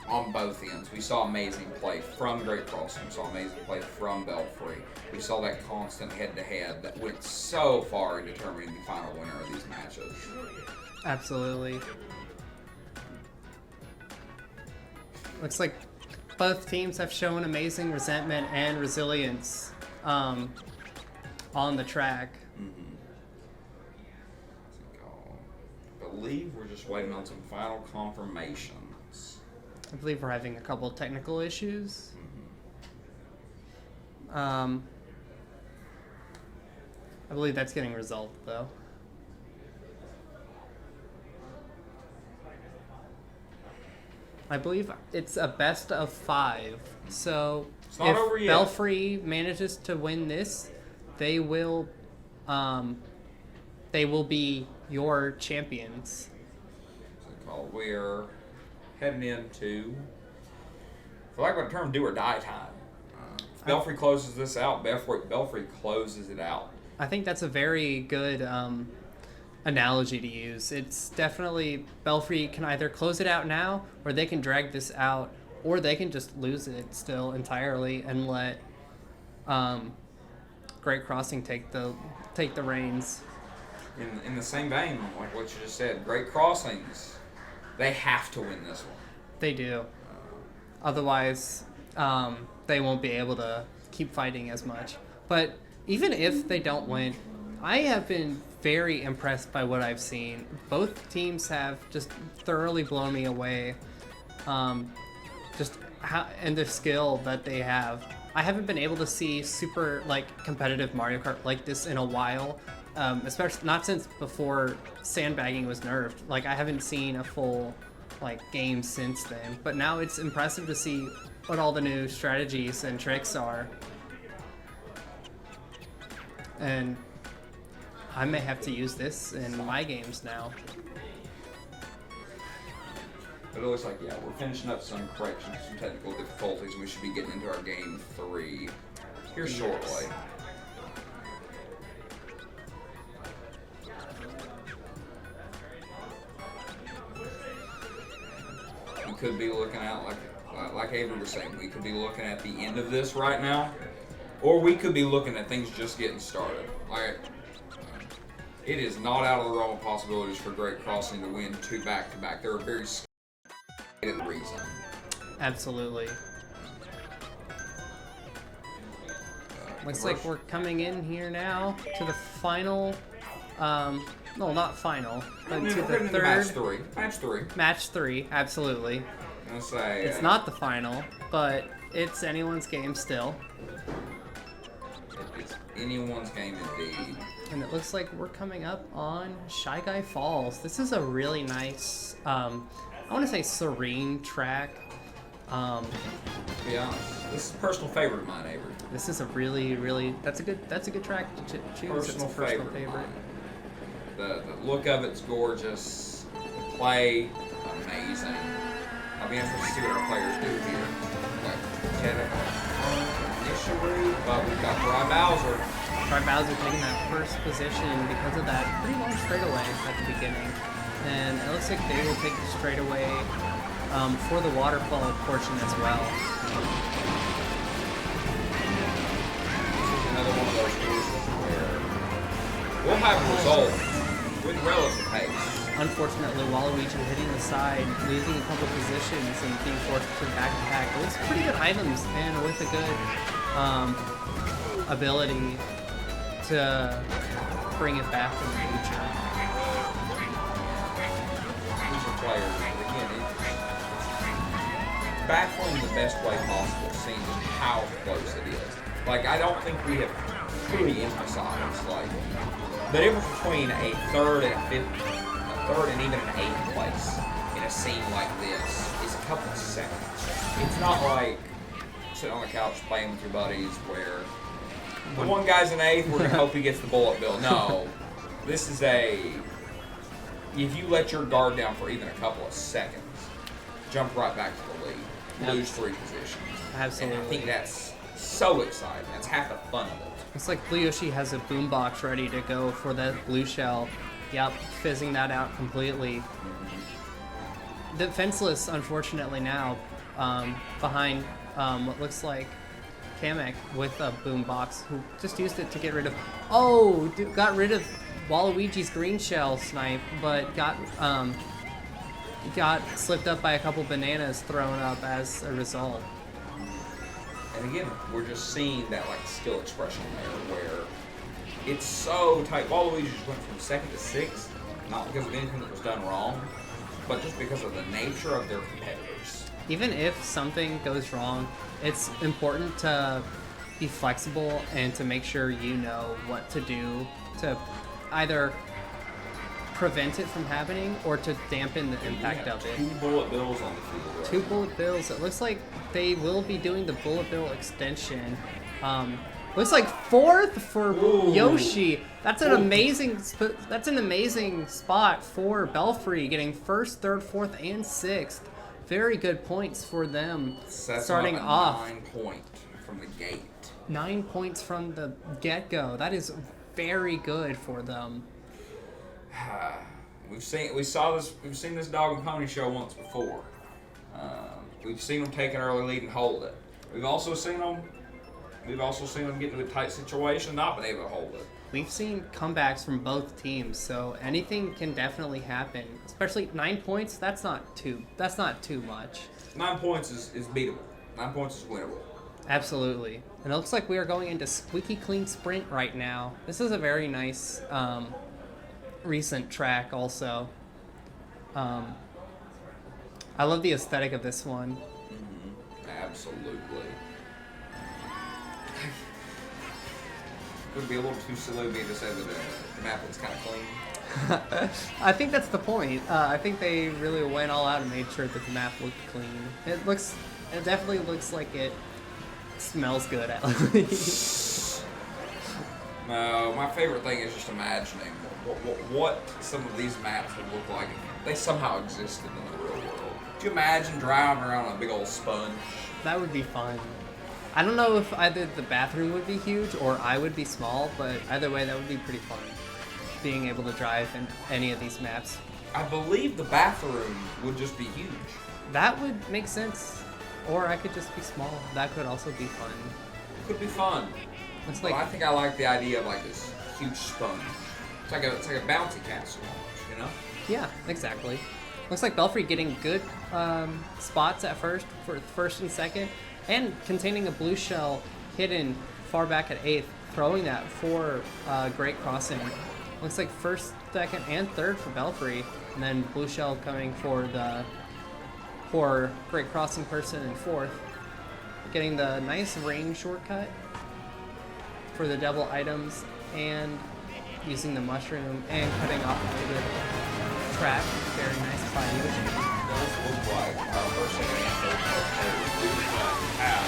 on both ends. We saw amazing play from Great Crossing. We saw amazing play from Belfry. We saw that constant head-to-head that went so far in determining the final winner of these matches. Absolutely. Looks like both teams have shown amazing resentment and resilience on the track. Mm-hmm. I believe we're just waiting on some final confirmations. I believe we're having a couple of technical issues. Mm-hmm. I believe that's getting resolved, though. I believe it's a best of 5. So it's not over yet. Belfry manages to win this, they will be your champions. So we're heading into, for lack of a term, do or die time. If Belfry closes this out, Belfry closes it out. I think that's a very good analogy to use. It's definitely Belfry can either close it out now, or they can drag this out, or they can just lose it still entirely and let Great Crossing take the reins. In the same vein, like what you just said, Great Crossings, they have to win this one. They do. Otherwise, they won't be able to keep fighting as much. But even if they don't win, I have been very impressed by what I've seen. Both teams have just thoroughly blown me away. And the skill that they have. I haven't been able to see super competitive Mario Kart like this in a while. Especially not since before sandbagging was nerfed. I haven't seen a full game since then. But now it's impressive to see what all the new strategies and tricks are. And I may have to use this in my games now. But it looks like, yeah, we're finishing up some corrections, some technical difficulties. We should be getting into our game 3 here shortly. could be looking at, like Avery was saying, we could be looking at the end of this right now, or we could be looking at things just getting started. Like, it is not out of the realm of possibilities for Great Crossing to win 2 back-to-back. They're a very scared reason. Absolutely. Looks like we're coming in here now to the final, no, not final, but to the third. Match 3, absolutely. I'll say, it's not the final, but it's anyone's game still. It's anyone's game indeed. And it looks like we're coming up on Shy Guy Falls. This is a really nice, I want to say serene track. To be honest, this is a personal favorite of mine, Avery. This is a really, that's a good track to choose. Personal it's a personal favorite. The look of it's gorgeous. The play, amazing. I'll be interested to see what our players do here. Like, initially, but we've got Bry Bowser. Bry Bowser taking that first position because of that pretty long straightaway at the beginning. And it looks like they will take the straightaway for the waterfall portion as well. This is another one of those courses where we'll have a result with relative pace. Unfortunately, Waluigi hitting the side, losing a couple positions, and being forced to back-to-back. It was pretty good items, and with a good ability to bring it back in the future. These are players, again, it's baffling the best way possible, seeing just how close it is. Like, I don't think we have truly emphasized, like, the difference between a third and a third and even an 8th place in a scene like this is a couple of seconds. It's not like sitting on the couch playing with your buddies where the one guy's an 8th, we're going to hope he gets the bullet bill. No. This is if you let your guard down for even a couple of seconds, jump right back to the lead, lose 3 positions. Absolutely. And I think that's so exciting. That's half the fun of it. It's like Blue Yoshi has a boombox ready to go for that blue shell. Yep, fizzing that out completely. Defenseless, unfortunately, now behind what looks like Kamek with a boombox, who just used it to get rid of. Oh, got rid of Waluigi's green shell snipe, but got slipped up by a couple bananas thrown up as a result. And again, we're just seeing that like skill expression there, where it's so tight. Waluigi just went from 2nd to 6th, not because of anything that was done wrong, but just because of the nature of their competitors. Even if something goes wrong, it's important to be flexible and to make sure you know what to do to either prevent it from happening or to dampen the impact of it. 2 bullet bills on the field. Right? 2 bullet bills. It looks like they will be doing the bullet bill extension. Looks like 4th for Yoshi. That's an amazing. That's an amazing spot for Belfry, getting 1st, 3rd, 4th, and 6th. Very good points for them starting off. 9 point from the gate. 9 points from the get-go. That is very good for them. We've seen this dog and pony show once before. We've seen them take an early lead and hold it. We've also seen them get into a tight situation, not been able to hold it. We've seen comebacks from both teams, so anything can definitely happen. Especially 9 points. That's not too much. 9 points is beatable. 9 points is winnable. Absolutely. And it looks like we are going into squeaky clean sprint right now. This is a very nice recent track also. I love the aesthetic of this one. Mm-hmm. Absolutely. Would it be a little too silly of me to say that the map looks kind of clean? I think that's the point. I think they really went all out and made sure that the map looked clean. It definitely looks like it smells good at least. No, my favorite thing is just imagining what some of these maps would look like if they somehow existed in the real world. Could you imagine driving around on a big old sponge? That would be fun. I don't know if either the bathroom would be huge or I would be small, but either way, that would be pretty fun. Being able to drive in any of these maps. I believe the bathroom would just be huge. That would make sense. Or I could just be small. That could also be fun. Could be fun. It's But like I think I like the idea of like this huge sponge. It's like a bouncy castle, almost, you know? yeah, exactly. Looks like Belfry getting good spots at first for first and second, and containing a blue shell hidden far back at 8th, throwing that for Great Crossing. Looks like first, second, and third for Belfry, and then blue shell coming for Great Crossing person in 4th. Getting the nice range shortcut for the double items, and using the mushroom and cutting off the track. Very nice by Yoshi. Those look like our first, second, and third players do have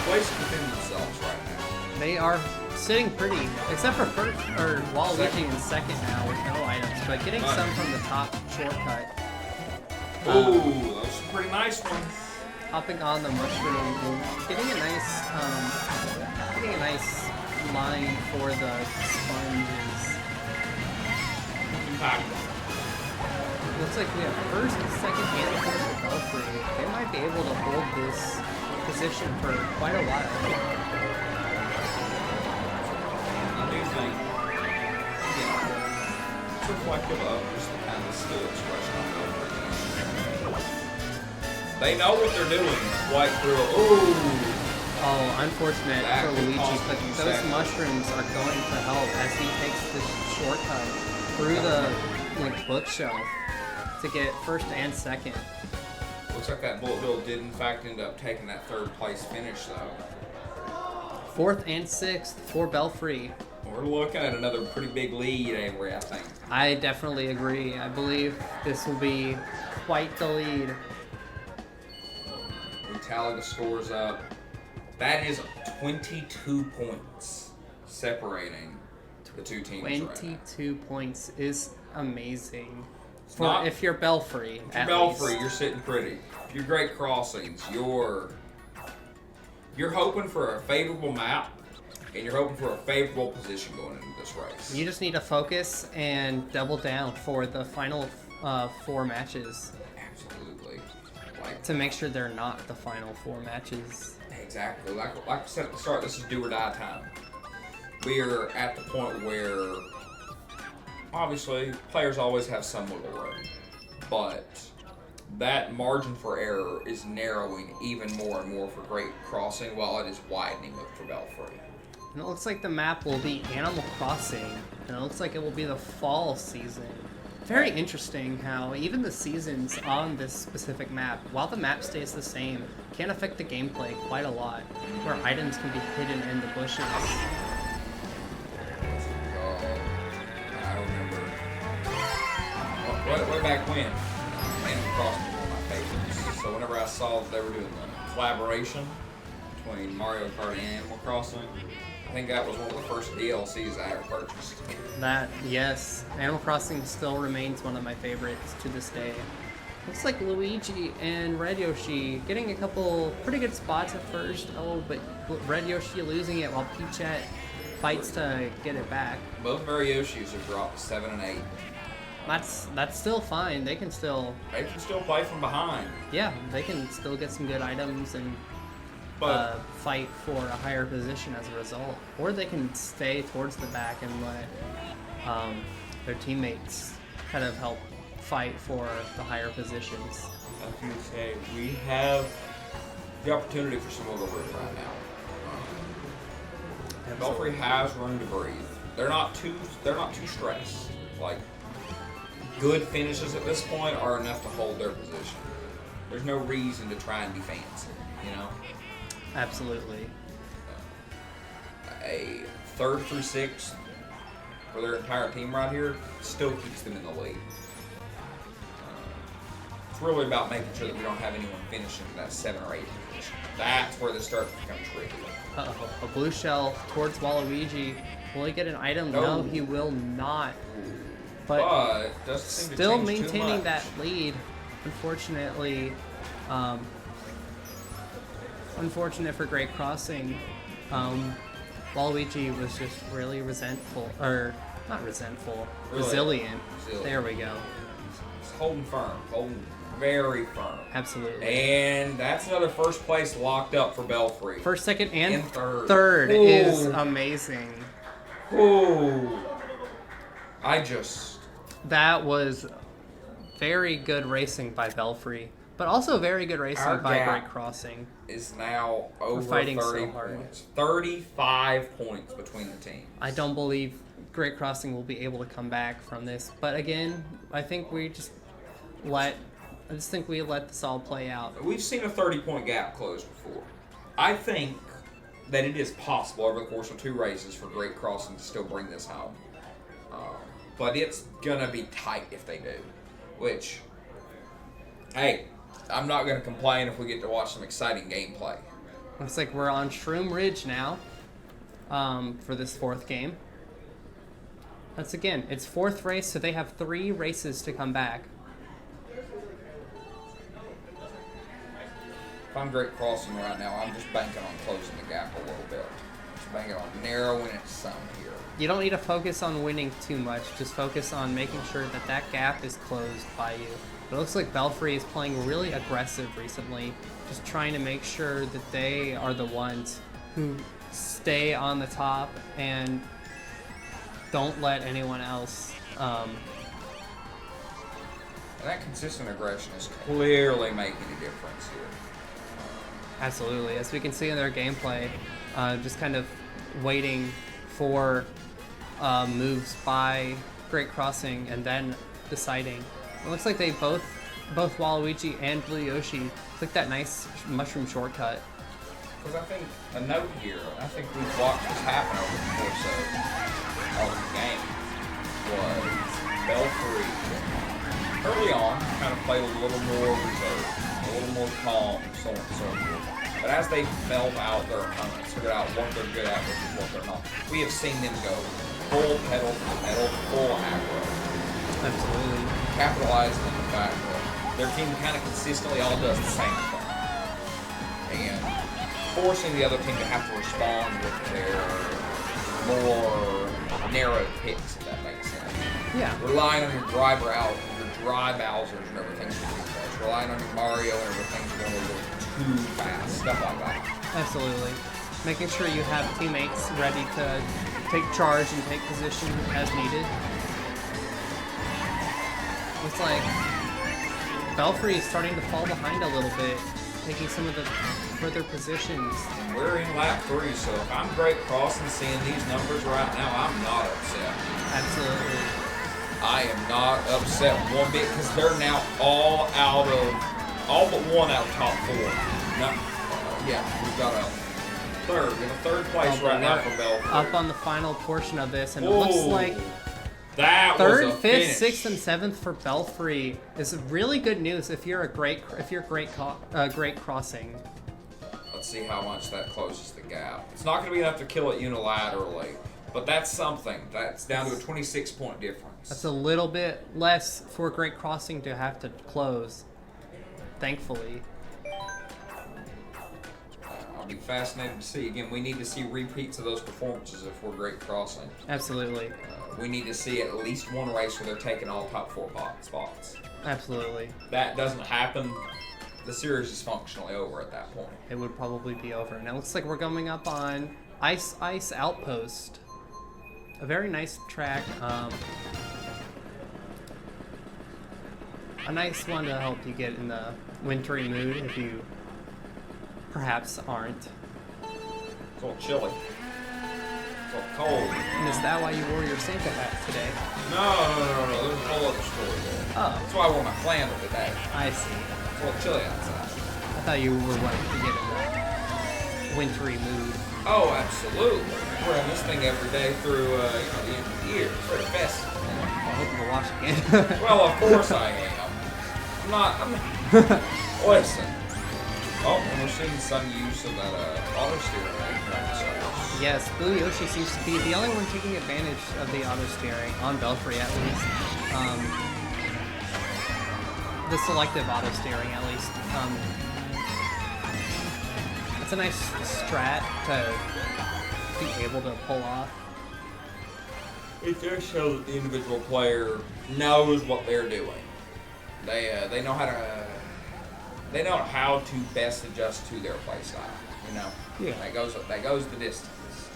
places within themselves right now. They are sitting pretty, except for first or Waluigi in second now with no items, but getting some from the top shortcut. Ooh, those are pretty nice ones. Hopping on the mushroom, getting a nice line for the sponges. Looks like we have first, second, and third for Belfry. They might be able to hold this position for quite a while. I do think, it's reflective of just the kind of skill expression on Belfry. They know what they're doing right through. Ooh! Oh, unfortunate That for could Luigi, cost but him those seconds. mushrooms are going to help as he takes this shortcut through the bookshelf to get first and second. Looks like that bullet bill did in fact end up taking that third place finish though. 4th and 6th for Belfry. We're looking at another pretty big lead, Avery, I think. I definitely agree. I believe this will be quite the lead. We tally the scores up. That is 22 points separating the two teams right now. 22 points is amazing. Not- If you're Belfry, If you're at Belfry, least. you're sitting pretty. If you're Great Crossings, you're hoping for a favorable map, and you're hoping for a favorable position going into this race. You just need to focus and double down for the final 4 matches Absolutely. Like, to make sure they're not the final 4 matches. exactly. Like I said at the start, this is do or die time. We are at the point where, obviously, players always have some wiggle room, but that margin for error is narrowing even more and more for Great Crossing, while it is widening for Belfry. And it looks like the map will be Animal Crossing, and it looks like it will be the fall season. Very interesting how even the seasons on this specific map, while the map stays the same, can affect the gameplay quite a lot, where items can be hidden in the bushes. I remember way back when, Animal Crossing was one of my favorites. So whenever I saw that they were doing the collaboration between Mario Kart and Animal Crossing, I think that was one of the first DLCs I ever purchased. That, yes, Animal Crossing still remains one of my favorites to this day. Looks like Luigi and Red Yoshi getting a couple pretty good spots at first. Oh, but Red Yoshi losing it while Peachette fights to get it back. Both Yoshis have dropped 7 and 8. That's still fine. They can still, They can still play from behind, yeah, they can still get some good items and but fight for a higher position as a result. Or they can stay towards the back and let their teammates kind of help fight for the higher positions. as you say, we have the opportunity for some wiggle room right now. Belfry has room to breathe. They're not too stressed. Like, good finishes at this point are enough to hold their position. There's no reason to try and be fancy, you know? Absolutely. A 3rd through 6th for their entire team right here still keeps them in the lead. It's really about making sure that we don't have anyone finishing in that 7 or 8 position. That's where this starts to become tricky. Uh-oh, a blue shell towards Waluigi. Will he get an item? No. No, he will not. But doesn't seem to still change too maintaining much. that lead. Unfortunately, unfortunate for Great Crossing. Waluigi was just really resentful, or not resentful, Really? resilient. Resilient. There we go. It's holding firm, holding very firm. Absolutely. And that's another first place locked up for Belfry. First, second, and third. third is amazing. Ooh. That was very good racing by Belfry, but also very good racing by Great Crossing. Is now over fighting 30 so hard. points. 35 points between the teams. I don't believe Great Crossing will be able to come back from this, but again, I think we let this all play out. We've seen a 30-point gap close before. I think that it is possible over the course of 2 races for Great Crossing to still bring this home. But it's going to be tight if they do. Which, hey, I'm not going to complain if we get to watch some exciting gameplay. Looks like we're on Shroom Ridge now for this 4th game. That's again, it's 4th race, so they have 3 races to come back. If I'm Great Crossing right now, I'm just banking on closing the gap a little bit. Just banking on narrowing it some here. You don't need to focus on winning too much. Just focus on making sure that that gap is closed by you. But it looks like Belfry is playing really aggressive recently, just trying to make sure that they are the ones who stay on the top and don't let anyone else. And that consistent aggression is clearly making a difference here. Absolutely. As we can see in their gameplay, just kind of waiting for moves by Great Crossing and then deciding. It looks like they both Waluigi and Blue Yoshi took that nice mushroom shortcut. Because I think a note here, I think we've watched this happen over the course of the game, was Belfry early on kind of played a little more reserved, a little more calm, so on and so forth. But as they felt out their opponents, figured out what they're good at versus what they're not, we have seen them go full pedal to metal, full aggro. Absolutely. Capitalizing on the fact that their team kind of consistently all does the same thing. And forcing the other team to have to respond with their more narrow picks, if that makes sense. Yeah. Relying on your dry Bowsers and everything's too fast. Relying on your Mario and everything's going a little too fast. Stuff like that. Absolutely. Making sure you have teammates ready to take charge and take position as needed. Looks like Belfry is starting to fall behind a little bit, taking some of the further positions. We're in lap 3, so if I'm Great Crossing seeing these numbers right now, I'm not upset. Absolutely. I am not upset one bit because they're now all but one out of top 4. No, yeah, we've got a third. We have a third place right now for Belfry. Up on the final portion of this, and it looks like that third, was a fifth, finish. 6th, and 7th for Belfry is really good news if you're Great Crossing. Let's see how much that closes the gap. It's not going to be enough to kill it unilaterally, but that's something. That's down to a 26-point difference. That's a little bit less for Great Crossing to have to close, thankfully. I'll be fascinated to see. Again, we need to see repeats of those performances if we're Great Crossing. Absolutely. We need to see at least one race where they're taking all top 4 spots. Absolutely. That doesn't happen, the series is functionally over at that point. It would probably be over. And it looks like we're coming up on Ice Outpost. A very nice track. A nice one to help you get in the wintry mood if you perhaps aren't. It's a little chilly. It's a little cold. And is that why you wore your Santa hat today? No. There's a whole other story there. Oh. That's why I wore my flannel today. I see. It's a little chilly outside. I thought you were wanting to get in the wintry mood. Oh, absolutely. We're wearing this thing every day through the end of the year. It's very festive. I hope you'll watch again. Well, of course I am. I'm not. Listen. Oh, and we're seeing some use of that auto steering right. Yes, Blue Yoshi seems to be the only one taking advantage of the auto steering, on Belfry at least. The selective auto steering at least. It's a nice strat to be able to pull off. It does show that the individual player knows what they're doing. They know how to best adjust to their play style. You know, Yeah. That goes the distance.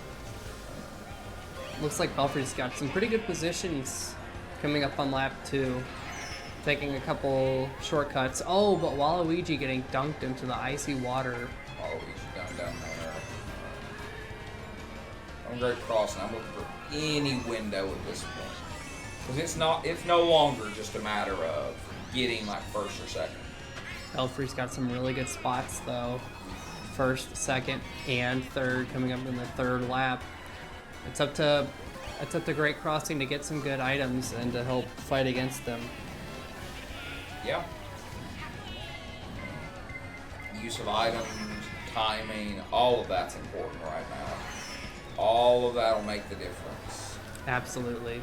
Looks like Belfry's got some pretty good positions coming up on lap 2. Taking a couple shortcuts. Oh, but Waluigi getting dunked into the icy water. Waluigi down there. I'm great crossing. I'm looking for any window at this point. Because it's no longer just a matter of getting like first or second. Belfry's got some really good spots though. First, second, and third coming up in the third lap. It's up to Great Crossing to get some good items and to help fight against them. Yeah. Use of items, timing, all of that's important right now. All of that will make the difference. Absolutely.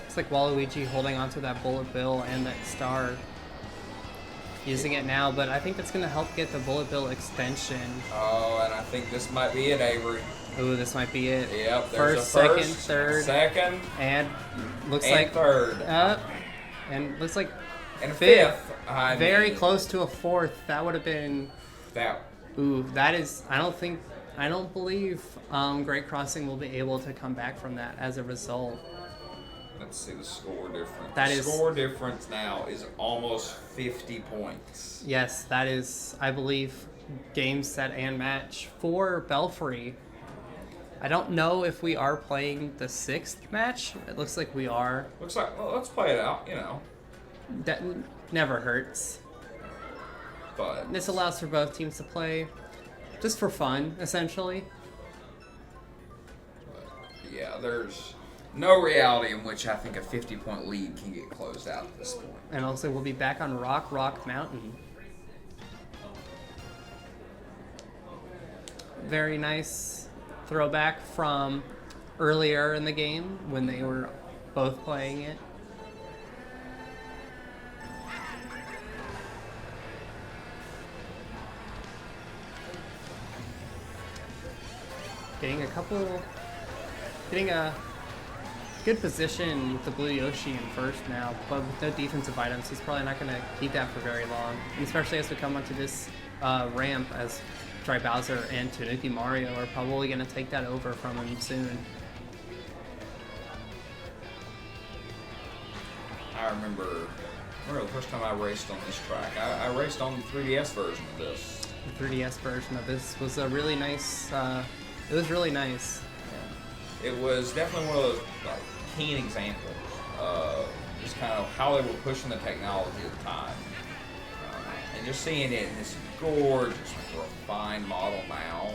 Looks like Waluigi holding onto that bullet bill and that star. Using it now, but I think that's going to help get the bullet bill extension. Oh, and I think this might be it, Avery. Ooh, this might be it. Yep, there's second, third. Second. And looks and like third. And looks like and fifth. Very close to a fourth. That would have been. That. Ooh, that is. I don't believe Great Crossing will be able to come back from that as a result. Let's see the score difference. The score difference now is almost 50 points. Yes, that is, I believe, game, set, and match for Belfry. I don't know if we are playing the 6th match. It looks like we are. Looks like, well, let's play it out, you know. That never hurts. But this allows for both teams to play just for fun, essentially. But yeah, there's no reality in which I think a 50-point lead can get closed out at this point. And also, we'll be back on Rock Mountain. Very nice throwback from earlier in the game when they were both playing it. Getting a good position with the blue Yoshi in first now, but with no defensive items, he's probably not going to keep that for very long. And especially as we come onto this ramp, as Dry Bowser and Tanuki Mario are probably going to take that over from him soon. I remember the first time I raced on this track. I raced on the 3DS version of this. The 3DS version of this was a really nice. It was really nice. Yeah. It was definitely one of those keen examples of just kind of how they were pushing the technology at the time, and just seeing it in this gorgeous, refined model now.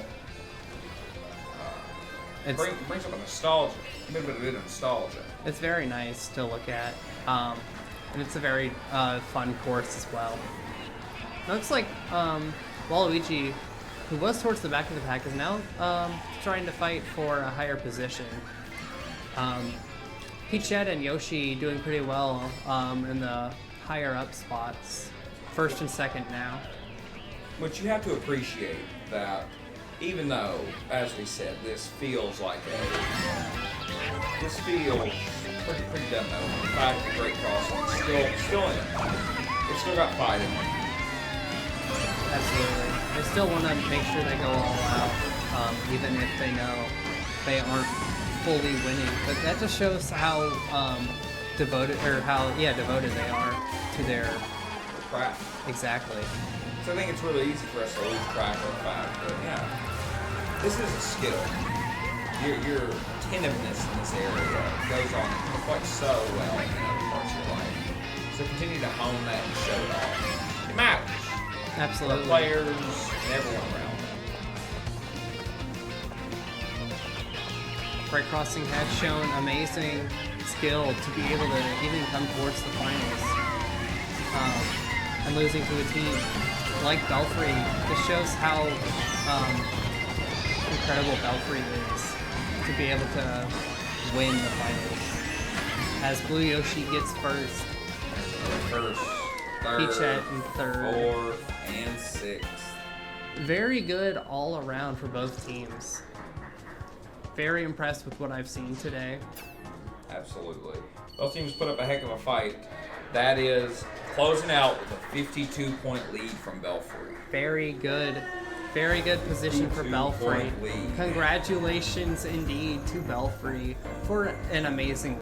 It brings up a nostalgia, a bit of nostalgia. It's very nice to look at, and it's a very fun course as well. It looks like Waluigi, who was towards the back of the pack, is now trying to fight for a higher position. Peachette and Yoshi doing pretty well in the higher up spots, first and second now. But you have to appreciate that, even though, as we said, this feels pretty done though. In fact, the Great Crossing is still in it. It's still got fight in it. Absolutely. They still want to make sure they go all out, even if they know they aren't fully winning. But that just shows how devoted they are to their craft. Exactly. So I think it's really easy for us to lose track of the fact that, this is a skill. Your attentiveness in this area goes on quite so well in other parts of your life. So continue to hone that and show it off. It matters. Absolutely. The players and everyone around them. Great Crossing has shown amazing skill to be able to even come towards the finals. And losing to a team like Belfry, this shows how incredible Belfry is to be able to win the finals. As Blue Yoshi gets first, third, Peachette in third, fourth, and sixth. Very good all around for both teams. very impressed with what I've seen today. Absolutely. Both teams put up a heck of a fight. That is closing out with a 52-point lead from Belfry. Very good. Very good position for Belfry. Lead. Congratulations indeed to Belfry for an amazing